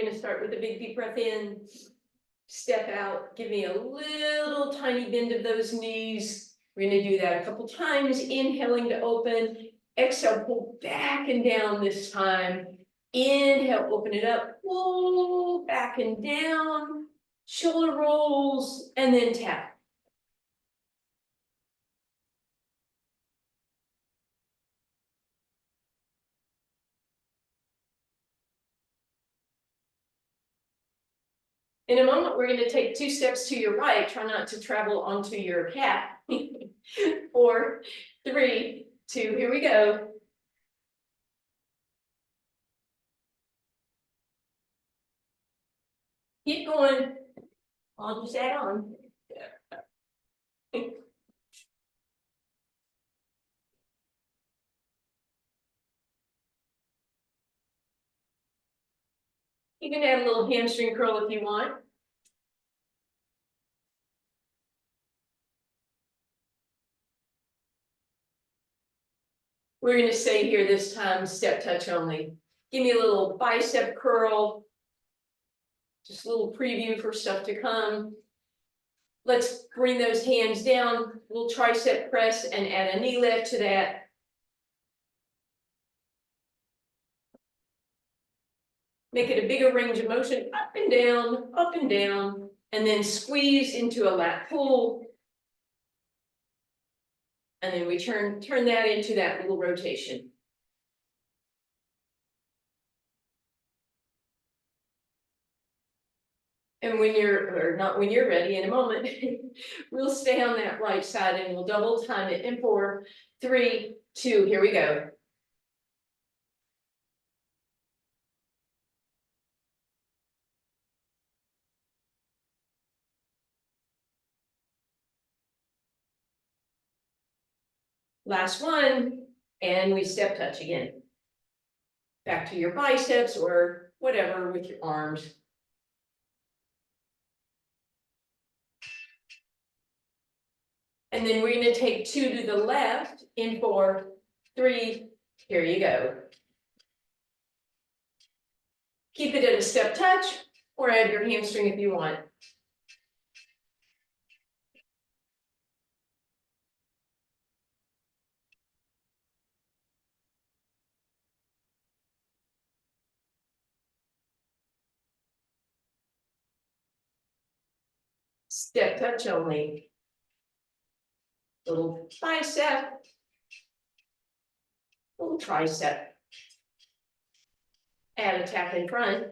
gonna start with a big deep breath in, step out, give me a little tiny bend of those knees. We're gonna do that a couple times, inhaling to open, exhale, pull back and down this time. Inhale, open it up, pull back and down, shoulder rolls, and then tap. In a moment, we're going to take 2 steps to your right. Try not to travel onto your cat. 4, 3, 2, here we go. Keep going. I'll just add on. You can add a little hamstring curl if you want. We're going to stay here this time, step touch only. Give me a little bicep curl. Just a little preview for stuff to come. Let's bring those hands down, little tricep press, and add a knee lift to that. Make it a bigger range of motion, up and down, and then squeeze into a lat pull. And then we turn that into that little rotation. And when you're, or not when you're ready, in a moment, we'll stay on that right side and we'll double time it in 4, 3, 2, here we go. Last one, and we step touch again. Back to your biceps or whatever with your arms. And then we're going to take 2 to the left in 4, 3, here you go. Keep it at a step touch or add your hamstring if you want. Step touch only. Little bicep, little tricep. Add a tap in front,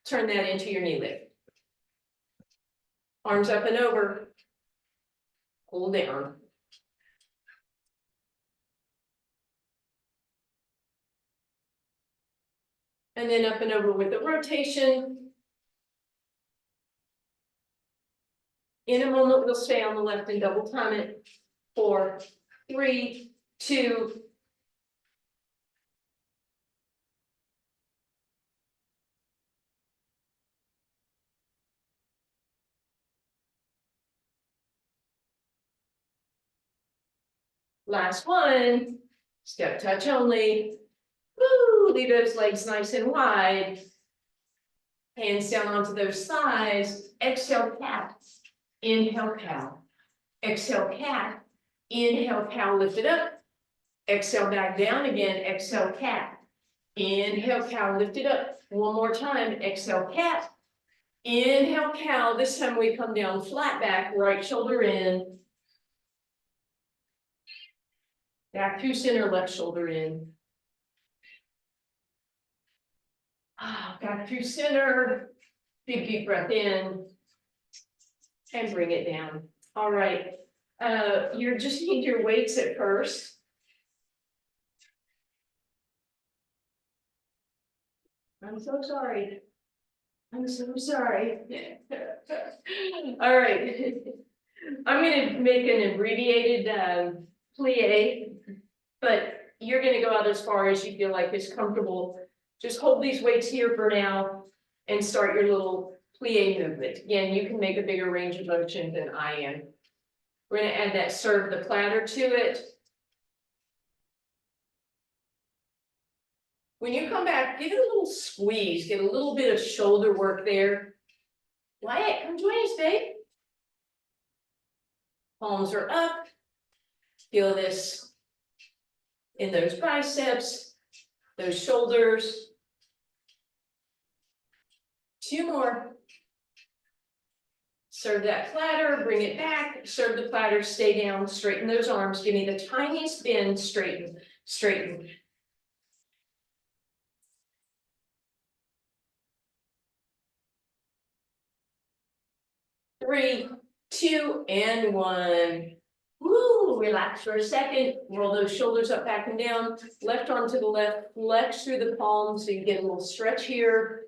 turn that into your knee lift. Arms up and over, pull down. And then up and over with the rotation. In a moment, we'll stay on the left and double time it. 4, 3, 2. Last one, step touch only. Woo, leave those legs nice and wide. Hands down onto those thighs. Exhale, cat. Inhale, cow. Exhale, cat. Inhale, cow, lift it up. Exhale, back down again. Exhale, cat. Inhale, cow, lift it up. One more time. Exhale, cat. Inhale, cow. This time we come down flat back, right shoulder in. Back through center, left shoulder in. Back through center. Big deep breath in. And bring it down. All right. You just need your weights at first. I'm so sorry. I'm so sorry. All right. I'm going to make an abbreviated plie, but you're going to go out as far as you feel like is comfortable. Just hold these weights here for now and start your little plie movement. Again, you can make a bigger range of motion than I am. We're going to add that serve the platter to it. When you come back, give it a little squeeze, get a little bit of shoulder work there. Wyatt, come join us, babe. Palms are up. Feel this in those biceps, those shoulders. 2 more. Serve that platter, bring it back, serve the platter, stay down, straighten those arms, give me the tiniest bend, straighten, straighten. 3, 2, and 1. Woo, relax for a second, roll those shoulders up, back and down, left arm to the left, flex through the palms so you get a little stretch here.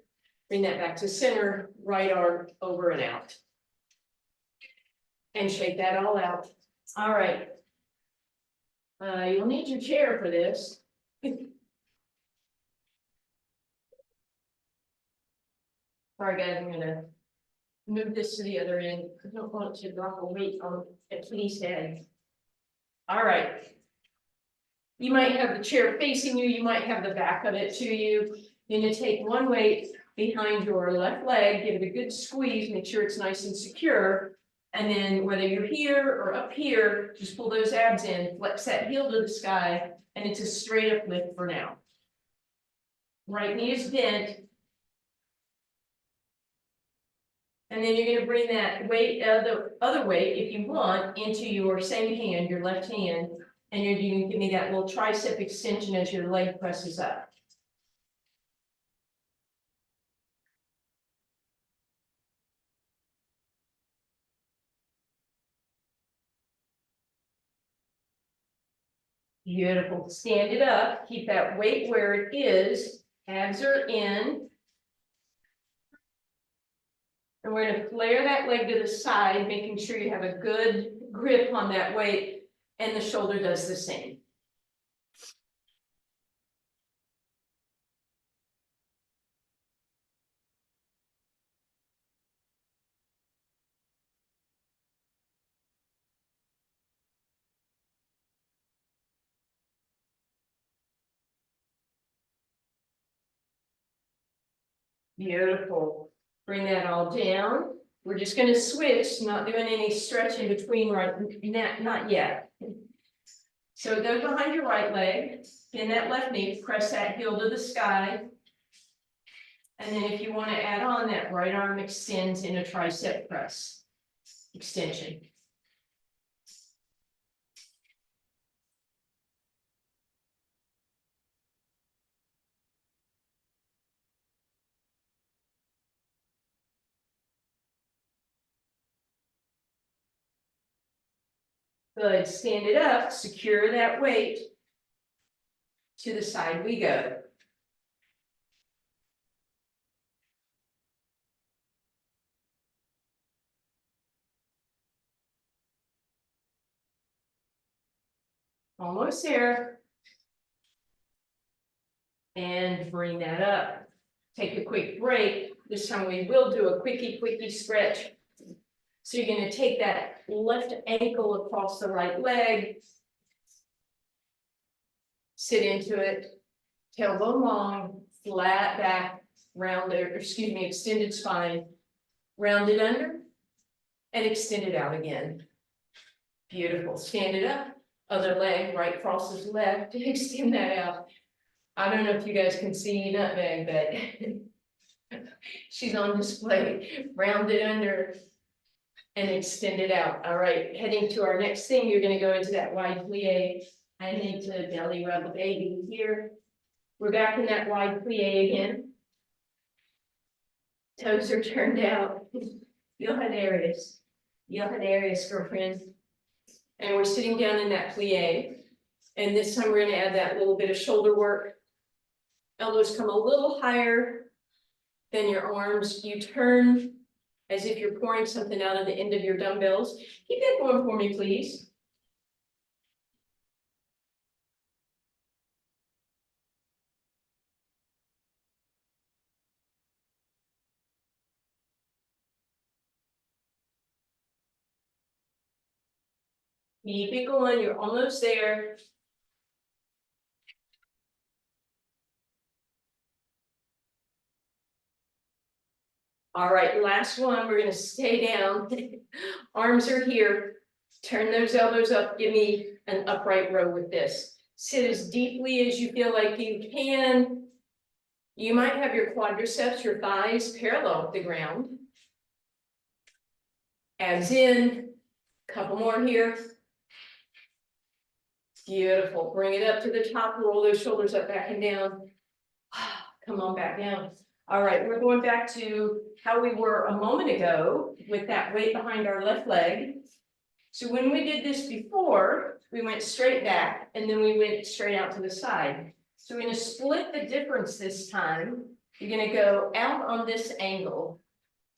Bring that back to center, right arm over and out. And shake that all out. All right. You'll need your chair for this. All right, guys, I'm gonna move this to the other end. I don't want to drop a weight on Kitty's head. All right. You might have the chair facing you, you might have the back of it to you. You're gonna take one weight behind your left leg, give it a good squeeze, make sure it's nice and secure. And then whether you're here or up here, just pull those abs in, flex that heel to the sky, and it's a straight up lift for now. Right knee is bent. And then you're gonna bring that weight, the other weight, if you want, into your same hand, your left hand. And you're gonna give me that little tricep extension as your leg presses up. Beautiful. Stand it up. Keep that weight where it is. Abs are in. And we're going to flare that leg to the side, making sure you have a good grip on that weight. And the shoulder does the same. Beautiful. Bring that all down. We're just going to switch, not doing any stretch in between right not yet. So go behind your right leg, bend that left knee, press that heel to the sky. And then if you want to add on, that right arm extends in a tricep press extension. Good, stand it up, secure that weight. To the side we go. Almost there. And bring that up. Take a quick break. This time we will do a quickie stretch. So you're going to take that left ankle across the right leg. Sit into it. Tailbone long, flat back, rounded, extended spine. Round it under and extend it out again. Beautiful. Stand it up. Other leg, right crosses left. Extend that out. I don't know if you guys can see Nutmeg, but she's on display. Round it under and extend it out. All right, heading to our next thing, you're going to go into that wide plie. I need to belly rub the baby here. We're back in that wide plie again. Toes are turned out. You'll have areas. You'll have areas, girlfriend. And we're sitting down in that plie. And this time we're going to add that little bit of shoulder work. Elbows come a little higher than your arms. You turn as if you're pouring something out of the end of your dumbbells. Keep that going for me, please. Keep it going. You're almost there. All right, last one, we're gonna stay down. Arms are here. Turn those elbows up, give me an upright row with this. Sit as deeply as you feel like you can. You might have your quadriceps, your thighs parallel with the ground. Abs in, couple more here. Beautiful, bring it up to the top, roll those shoulders up, back and down. Come on back down. All right, we're going back to how we were a moment ago with that weight behind our left leg. So when we did this before, we went straight back and then we went straight out to the side. So we're gonna split the difference this time. You're gonna go out on this angle.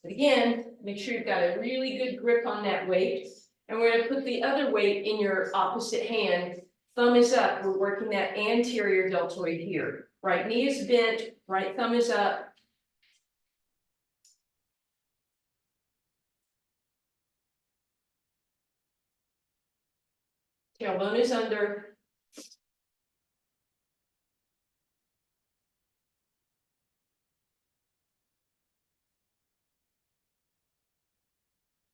But again, make sure you've got a really good grip on that weight. And we're gonna put the other weight in your opposite hand. Thumb is up, we're working that anterior deltoid here. Right knee is bent, right thumb is up. Tailbone is under.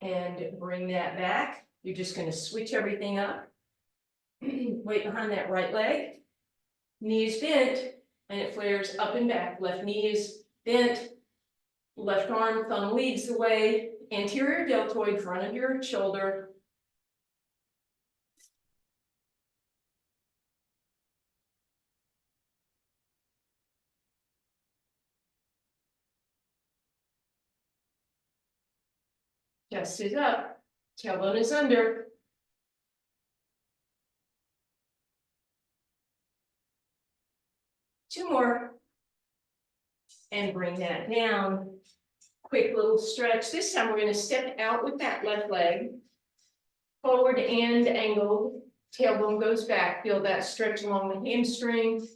And bring that back. You're just gonna switch everything up. Weight behind that right leg. Knee is bent, and it flares up and back. Left knee is bent. Left arm, thumb leads the way. Anterior deltoid, front of your shoulder. Chest is up. Tailbone is under. Two more. And bring that down. Quick little stretch. This time we're going to step out with that left leg. Forward and angled. Tailbone goes back. Feel that stretch along the hamstring.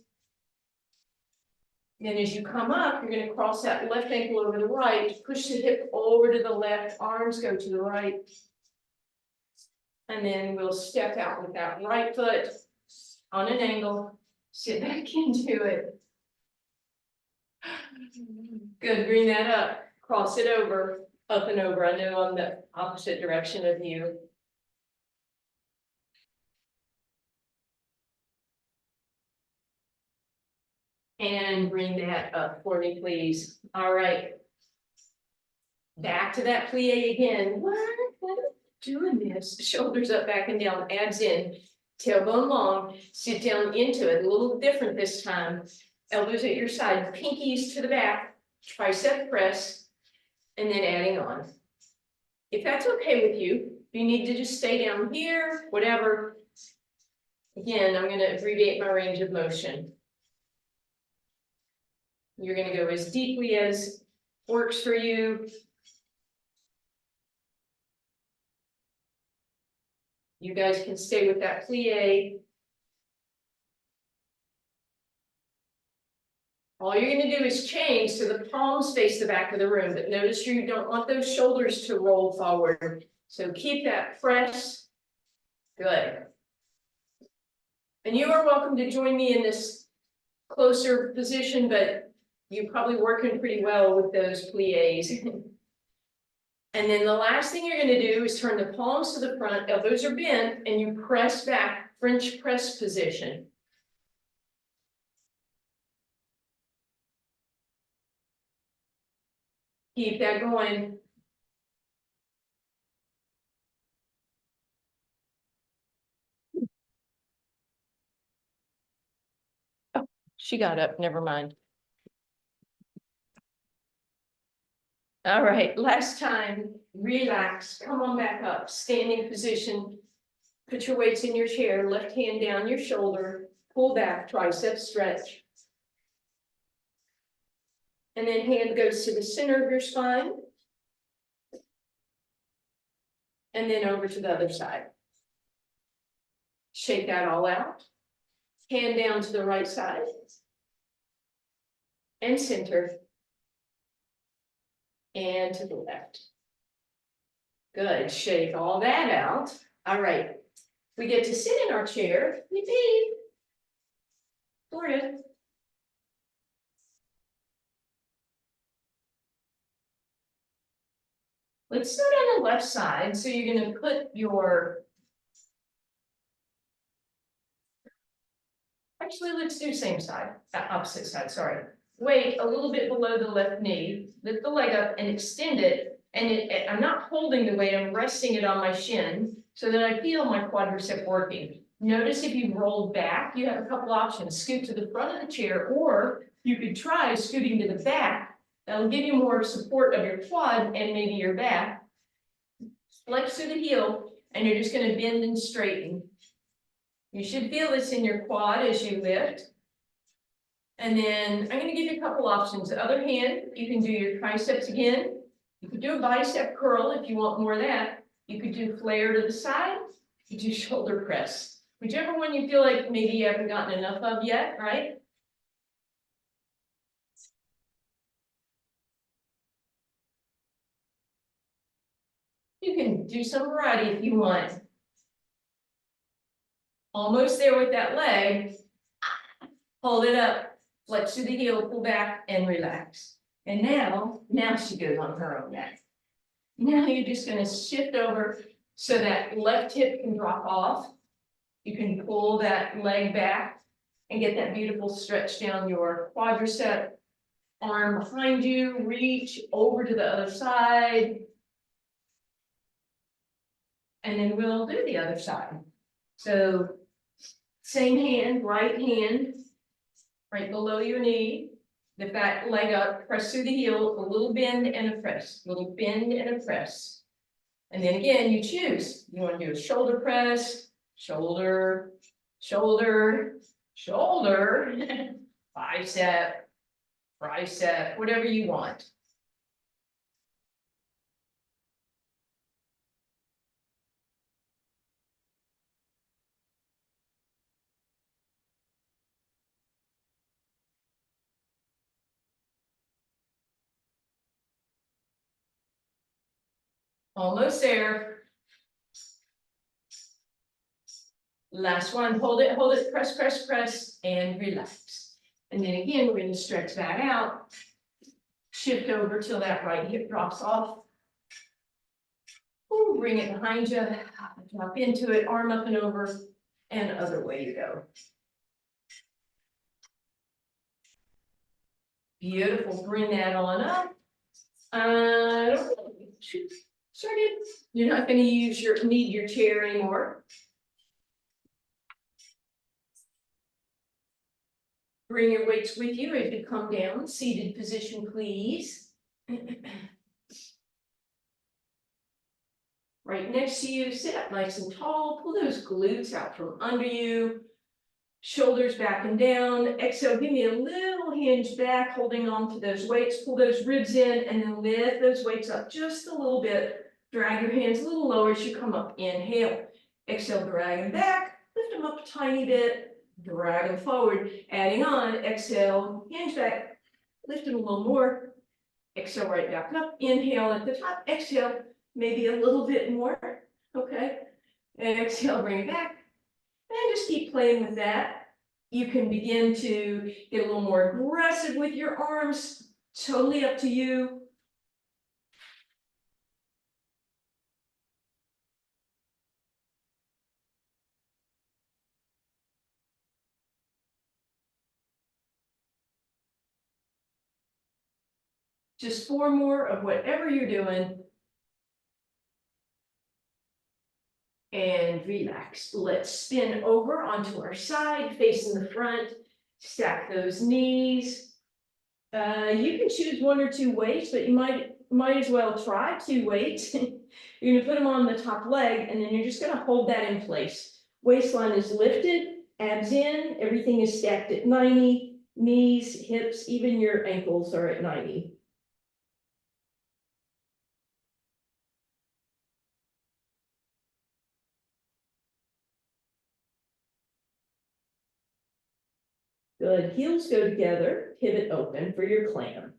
Then as you come up, you're going to cross that left ankle over the right. Push the hip over to the left. Arms go to the right. And then we'll step out with that right foot on an angle. Sit back into it. Good, bring that up, cross it over, up and over. I know I'm the opposite direction of you. And bring that up for me, please. All right. Back to that plie again. What? Doing this. Shoulders up, back and down, abs in, tailbone long, sit down into it. A little different this time. Elbows at your side, pinkies to the back, tricep press, and then adding on. If that's okay with you, you need to just stay down here, whatever. Again, I'm going to abbreviate my range of motion. You're going to go as deeply as works for you. You guys can stay with that plie. All you're going to do is change so the palms face the back of the room, but notice you don't want those shoulders to roll forward. So keep that press. Good. And you are welcome to join me in this closer position, but you're probably working pretty well with those plies. And then the last thing you're going to do is turn the palms to the front, elbows are bent, and you press back, French press position. Keep that going. Oh, she got up, never mind. All right, last time, relax, come on back up, standing position. Put your weights in your chair, left hand down your shoulder, pull back, tricep stretch. And then hand goes to the center of your spine. And then over to the other side. Shake that all out. Hand down to the right side. And center. And to the left. Good, shake all that out. All right, we get to sit in our chair. Yippee. Gloria. Let's start on the left side. So you're gonna put your. Actually, let's do same side, opposite side, sorry. Weight a little bit below the left knee, lift the leg up and extend it. And I'm not holding the weight, I'm resting it on my shin so that I feel my quadricep working. Notice if you roll back, you have a couple options. Scoot to the front of the chair, or you could try scooting to the back. That'll give you more support of your quad and maybe your back. Flex to the heel, and you're just gonna bend and straighten. You should feel this in your quad as you lift. And then I'm gonna give you a couple options. The other hand, you can do your triceps again. You could do a bicep curl if you want more of that. You could do flare to the side. You could do shoulder press. Whichever one you feel like maybe you haven't gotten enough of yet, right? You can do some variety if you want. Almost there with that leg. Hold it up, flex to the heel, pull back and relax. And now she goes on her own neck. Now you're just gonna shift over so that left hip can drop off. You can pull that leg back and get that beautiful stretch down your quadricep. Arm behind you, reach over to the other side. And then we'll do the other side. So same hand, right below your knee. Lift that leg up, press through the heel, a little bend and a press, little bend and a press. And then again, you choose. You want to do a shoulder press, shoulder, shoulder, shoulder, bicep, tricep, whatever you want. Almost there. Last one, hold it, press, press, press, and relax. And then again, we're going to stretch that out. Shift over till that right hip drops off. Ooh, bring it behind you, drop into it, arm up and over, and other way you go. Beautiful, bring that on up. Started. You're not going to need your chair anymore. Bring your weights with you as you come down, seated position, please. Right next to you, sit up nice and tall, pull those glutes out from under you, shoulders back and down. Exhale, give me a little hinge back, holding on to those weights, pull those ribs in, and then lift those weights up just a little bit. Drag your hands a little lower as you come up, inhale. Exhale, drag them back, lift them up a tiny bit, drag them forward, adding on, exhale, hinge back, lift them a little more, exhale right back up, inhale at the top, exhale, maybe a little bit more, okay? And exhale, bring it back, and just keep playing with that. You can begin to get a little more aggressive with your arms, totally up to you. Just 4 more of whatever you're doing. And relax. Let's spin over onto our side, facing the front. Stack those knees. You can choose 1 or 2 weights, but you might as well try 2 weights. You're gonna put them on the top leg, and then you're just gonna hold that in place. Waistline is lifted, abs in, everything is stacked at 90, knees, hips, even your ankles are at 90. Good, heels go together, pivot open for your clam.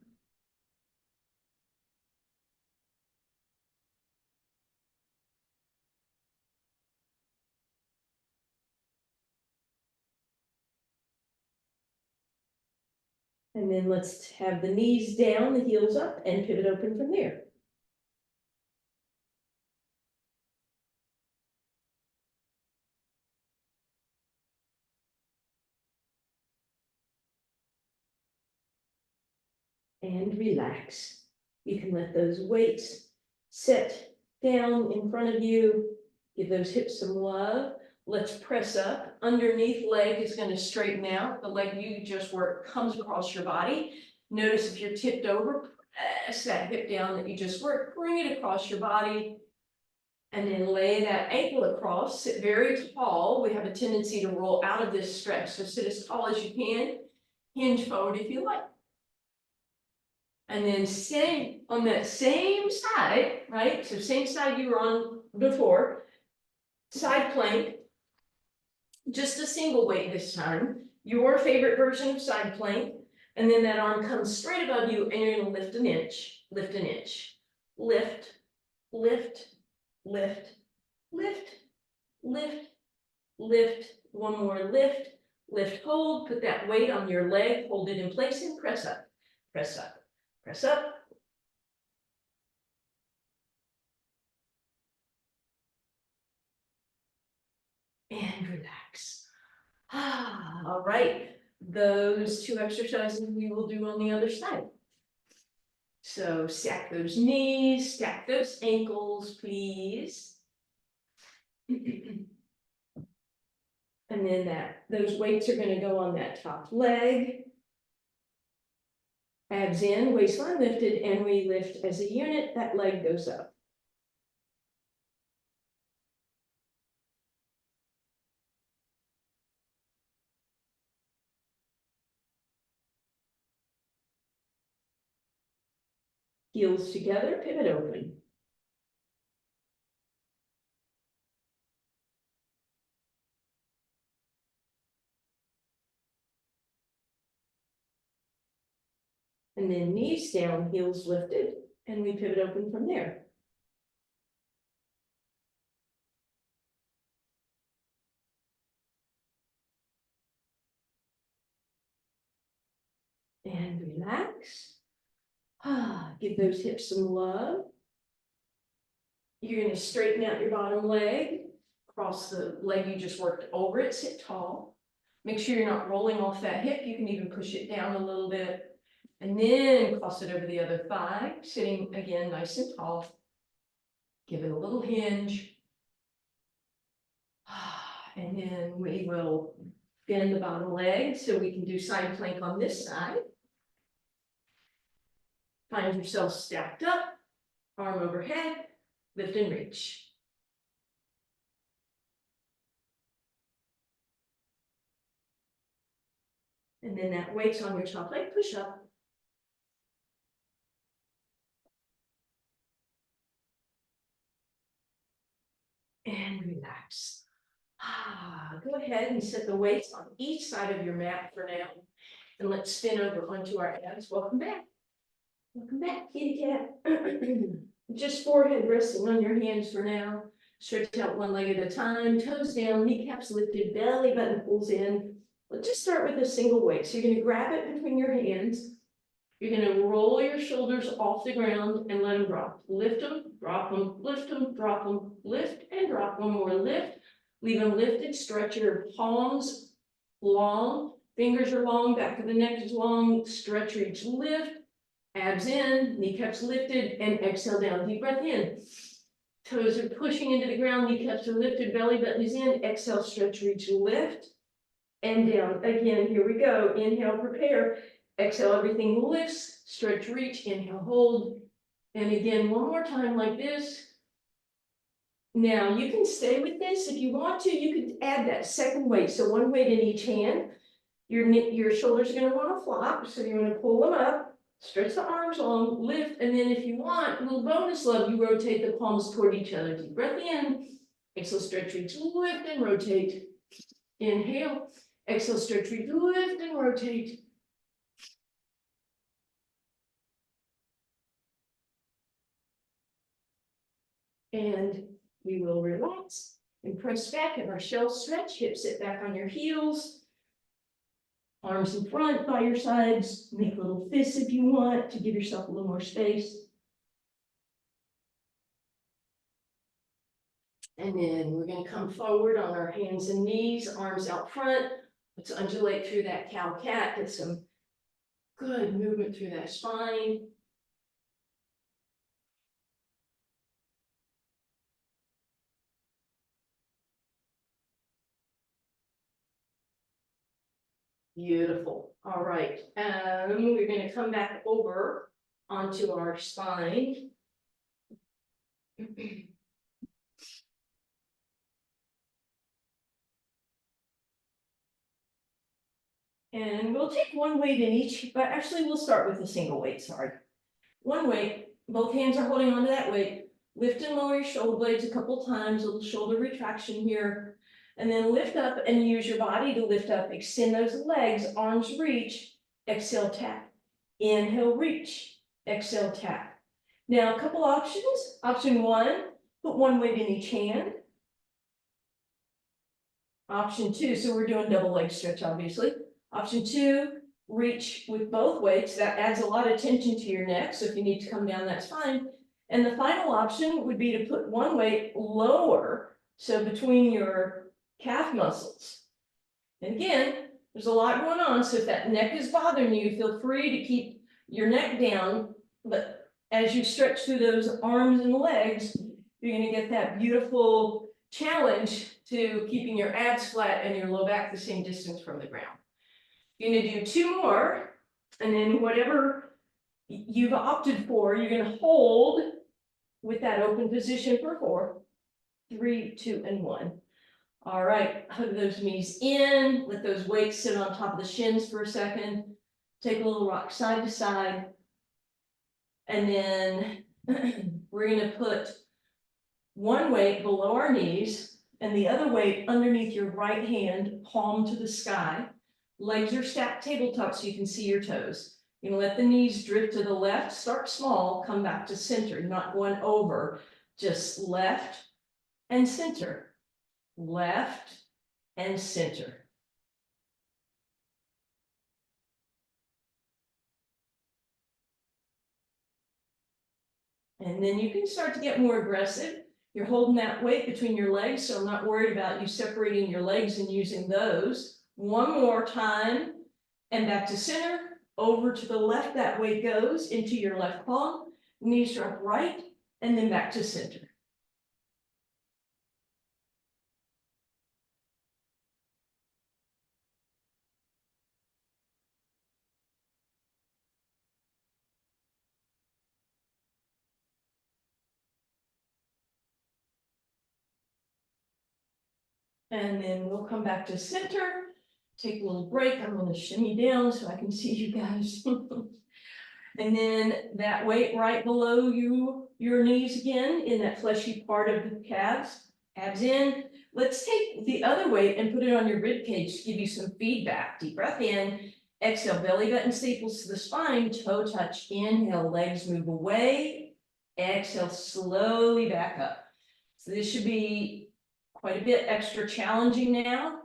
And then let's have the knees down, the heels up, and pivot open from there. and relax. You can let those weights sit down in front of you. Give those hips some love. Let's press up. Underneath leg is going to straighten out. The leg you just worked comes across your body. Notice if you're tipped over, press that hip down that you just worked, bring it across your body. And then lay that ankle across, sit very tall. We have a tendency to roll out of this stretch. So sit as tall as you can, hinge forward if you like. And then same on that same side, right? So same side you were on before, side plank, just a single weight this time, your favorite version of side plank. And then that arm comes straight above you and you're gonna lift an inch, lift an inch, lift, lift, lift, lift, lift, lift, one more lift, lift, hold, put that weight on your leg, hold it in place and press up, press up, press up. And relax. All right, those two exercises we will do on the other side. So stack those knees, stack those ankles, please. And then those weights are going to go on that top leg. Abs in, waistline lifted, and we lift as a unit, that leg goes up. Heels together, pivot open. And then knees down, heels lifted, and we pivot open from there. And relax. Give those hips some love. You're going to straighten out your bottom leg, cross the leg you just worked over it, sit tall. Make sure you're not rolling off that hip. You can even push it down a little bit. And then cross it over the other thigh, sitting again nice and tall. Give it a little hinge. And then we will bend the bottom leg so we can do side plank on this side. Find yourself stacked up, arm overhead, lift and reach. And then that weight's on your top leg, push up. And relax. Go ahead and set the weights on each side of your mat for now. And let's spin over onto our abs. Welcome back. Welcome back, kitty cat. Just forehead resting on your hands for now. Stretch out one leg at a time, toes down, kneecaps lifted, belly button pulls in. Let's just start with a single weight. So you're going to grab it between your hands. You're going to roll your shoulders off the ground and let them drop. Lift them, drop them, lift them, drop them, lift and drop. One more lift. Leave them lifted. Stretch your palms long. Fingers are long. Back of the neck is long. Stretch, reach, lift. Abs in. Kneecaps lifted. And exhale down. Deep breath in. Toes are pushing into the ground. Kneecaps are lifted. Belly button is in. Exhale, stretch, reach, lift. And down. Again, here we go. Inhale, prepare. Exhale, everything lifts, stretch, reach, inhale, hold. And again, one more time like this. Now you can stay with this. If you want to, you could add that second weight. So one weight in each hand. Your shoulders are going to want to flop. So you're going to pull them up, stretch the arms long, lift. And then if you want, a little bonus love, you rotate the palms toward each other. Deep breath in. Exhale, stretch, reach, lift, and rotate. Inhale. Exhale, stretch, reach, lift, and rotate. And we will relax and press back in our shell stretch. Hips sit back on your heels. Arms in front by your sides. Make little fists if you want to give yourself a little more space. And then we're going to come forward on our hands and knees, arms out front. Let's undulate through that cow cat. Get some Good movement through that spine. Beautiful. All right. We're going to come back over onto our spine. And we'll take one weight in each, but actually we'll start with a single weight, sorry. One weight, both hands are holding onto that weight. Lift and lower your shoulder blades a couple times, a little shoulder retraction here. And then lift up and use your body to lift up. Extend those legs, arms reach, exhale, tap. Inhale, reach, exhale, tap. Now a couple options. Option one, put one weight in each hand. Option two, so we're doing double leg stretch, obviously. Option two, reach with both weights. That adds a lot of tension to your neck, so if you need to come down, that's fine. And the final option would be to put one weight lower, so between your calf muscles. And again, there's a lot going on, so if that neck is bothering you, feel free to keep your neck down, but as you stretch through those arms and legs, you're going to get that beautiful challenge to keeping your abs flat and your low back the same distance from the ground. You're going to do two more, and then whatever you've opted for, you're going to hold with that open position for 4, 3, 2, and 1. All right, hug those knees in, let those weights sit on top of the shins for a second. Take a little rock side to side. And then we're going to put one weight below our knees and the other weight underneath your right hand, palm to the sky. Legs are stacked tabletop so you can see your toes. You're going to let the knees drift to the left, start small, come back to center, not going over, just left and center, left and center. And then you can start to get more aggressive. You're holding that weight between your legs, so I'm not worried about you separating your legs and using those. One more time, and back to center, over to the left, that weight goes into your left palm, knees drop right, and then back to center. And then we'll come back to center, take a little break. I'm going to shimmy down so I can see you guys. And then that weight right below your knees again in that fleshy part of the calves, abs in. Let's take the other weight and put it on your rib cage to give you some feedback. Deep breath in, exhale, belly button staples to the spine, toe touch, inhale, legs move away, exhale, slowly back up. So this should be quite a bit extra challenging now.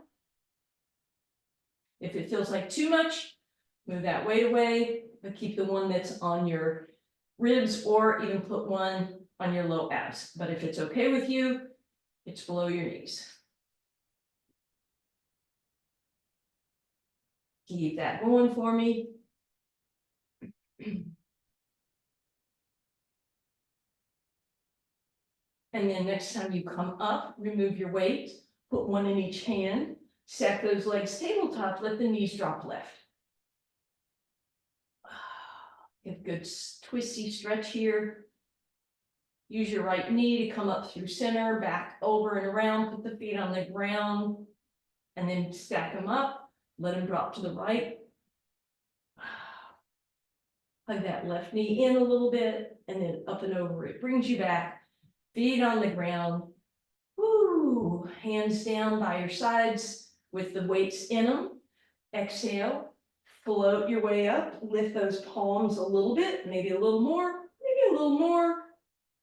If it feels like too much, move that weight away, but keep the one that's on your ribs or even put one on your low abs. But if it's okay with you, it's below your knees. Keep that going for me. And then next time you come up, remove your weight, put one in each hand, stack those legs tabletop, let the knees drop left. Get a good twisty stretch here. Use your right knee to come up through center, back over and around, put the feet on the ground, and then stack them up, let them drop to the right. Hug that left knee in a little bit, and then up and over. It brings you back, feet on the ground. Woo, hands down by your sides with the weights in them. Exhale, float your way up, lift those palms a little bit, maybe a little more, maybe a little more.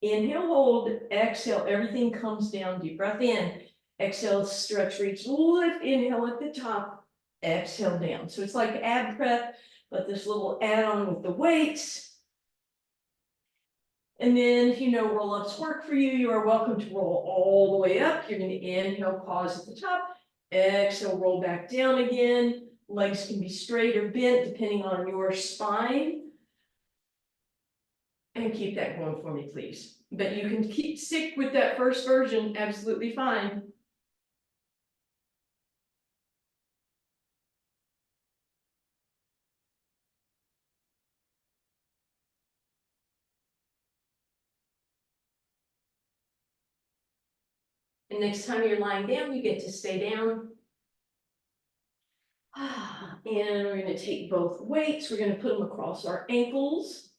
Inhale, hold, exhale, everything comes down, deep breath in. Exhale, stretch, reach, lift, inhale at the top, exhale down. So it's like ab prep, but this little add-on with the weights. And then if you know roll-ups work for you, you are welcome to roll all the way up. You're going to inhale, pause at the top, exhale, roll back down again. Legs can be straight or bent depending on your spine. And keep that going for me, please. But you can stick with that first version, absolutely fine. And next time you're lying down, you get to stay down. And we're gonna take both weights, we're gonna put them across our ankles.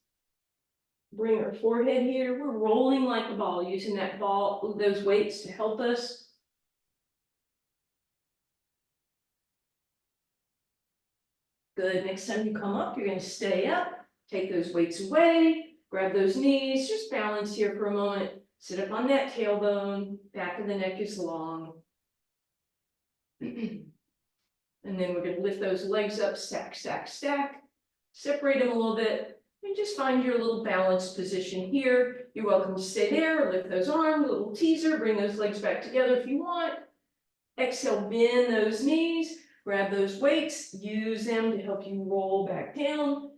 Bring our forehead here, we're rolling like a ball, using that ball, those weights to help us. Good, next time you come up, you're gonna stay up, take those weights away, grab those knees, just balance here for a moment. Sit up on that tailbone, back of the neck is long. And then we're gonna lift those legs up, stack, stack, stack. Separate them a little bit, and just find your little balanced position here. You're welcome to stay there, lift those arms, a little teaser, bring those legs back together if you want. Exhale, bend those knees, grab those weights, use them to help you roll back down.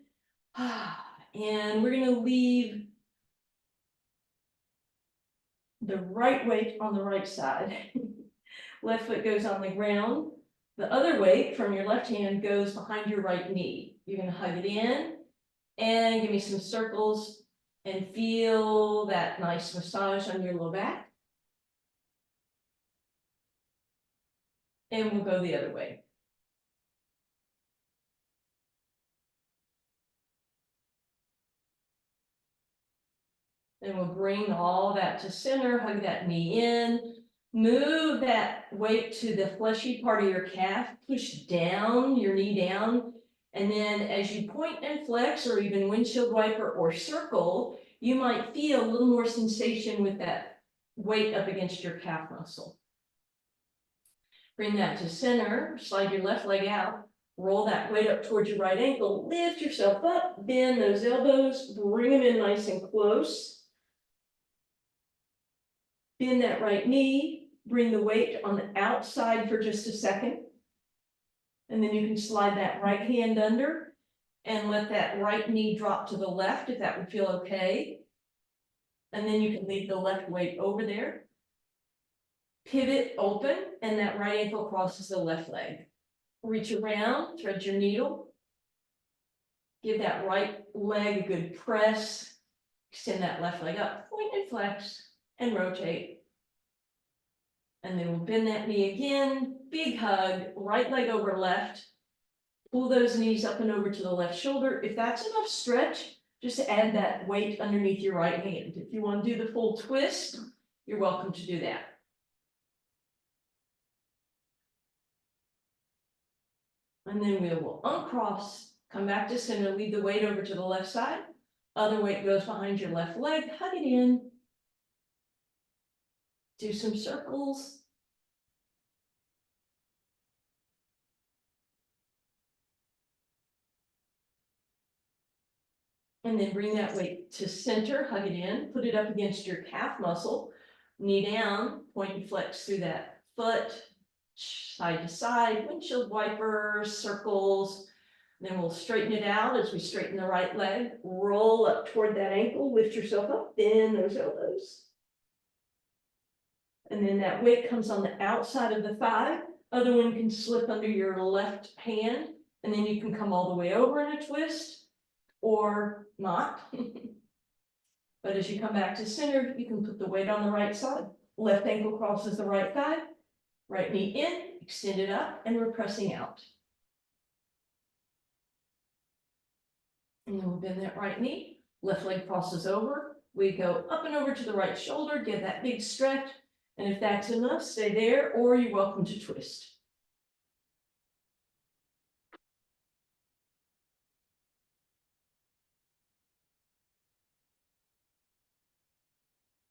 And we're gonna leave the right weight on the right side. Left foot goes on the ground. The other weight from your left hand goes behind your right knee. You're gonna hug it in and give me some circles and feel that nice massage on your low back. And we'll go the other way. And we'll bring all that to center, hug that knee in, move that weight to the fleshy part of your calf, push down, your knee down. And then as you point and flex or even windshield wiper or circle, you might feel a little more sensation with that weight up against your calf muscle. Bring that to center, slide your left leg out, roll that weight up towards your right ankle, lift yourself up, bend those elbows, bring them in nice and close. Bend that right knee, bring the weight on the outside for just a second. And then you can slide that right hand under and let that right knee drop to the left if that would feel okay. And then you can leave the left weight over there. Pivot open and that right ankle crosses the left leg. Reach around, thread your needle. Give that right leg a good press. Extend that left leg up, point and flex, and rotate. And then we'll bend that knee again, big hug, right leg over left. Pull those knees up and over to the left shoulder. If that's enough stretch, just add that weight underneath your right hand. If you want to do the full twist, you're welcome to do that. And then we will uncross, come back to center, lead the weight over to the left side. Other weight goes behind your left leg, hug it in. Do some circles. And then bring that weight to center, hug it in, put it up against your calf muscle, knee down, point and flex through that foot, side to side, windshield wipers, circles. Then we'll straighten it out as we straighten the right leg, roll up toward that ankle, lift yourself up, bend those elbows. And then that weight comes on the outside of the thigh. Other one can slip under your left hand, and then you can come all the way over in a twist or not. But as you come back to center, you can put the weight on the right side. Left ankle crosses the right thigh, right knee in, extend it up, and we're pressing out. And then we'll bend that right knee, left leg crosses over. We go up and over to the right shoulder, get that big stretch. And if that's enough, stay there, or you're welcome to twist.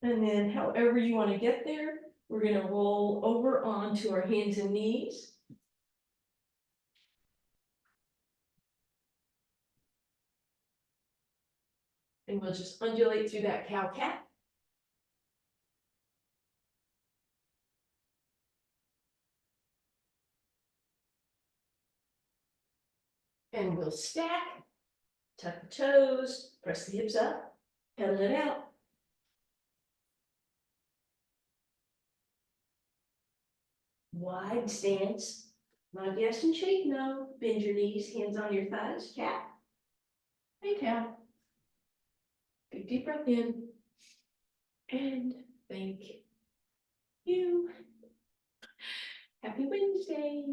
And then however you want to get there, we're going to roll over onto our hands and knees. And we'll just undulate through that cow-cat. And we'll stack, tuck the toes, press the hips up, pedal it out. Wide stance, not yes and shake, no. Bend your knees, hands on your thighs, cat. Hey, cow. Big deep breath in. And thank you. Happy Wednesday.